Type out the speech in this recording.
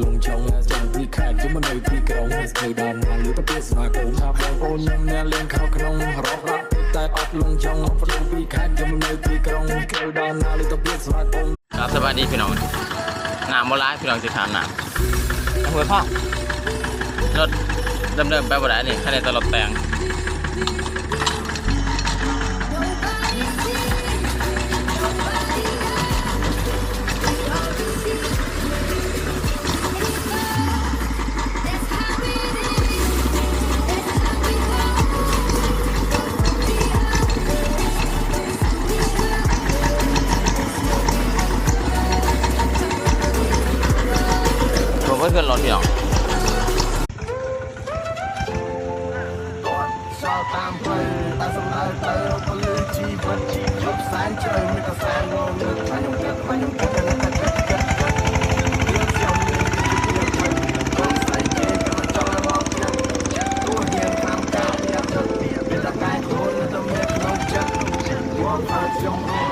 លងចង់ចង់ពីខែជុំនៅទីក្រុងស្គីដល់ណាលឺទៅស្មាគមថាបងប្អូនខ្ញុំអ្នកលេងខោក្នុងរករាក់តែអត់លងចង់ប្រទូពីខែជុំនៅទីក្រុងស្គីដល់ណាលឺទៅស្មាគមครับสวัสดีพี่น้องน้ำโมล่าพี่น้องจะทานน้ำหัวพ่อรถเดิมๆไปบ่ได้นี่แค่ในตลบแตงผมก็ขึ้นรถพี่น้องตามไปตามสำนักไปเราก็เลยจีบจีบยกแสนเจอไม่ก็แสนงงมันยงกันมันยงกันกันกันกันกันเรื่องเสียงเรื่องเรื่องต้องใส่เกย์กันจอยบอกกันตัวเฮียนทำการเรียกเธอเปลี่ยนเป็นร่างกายคนแล้วต้องเรียกน้องจักหัวพาจง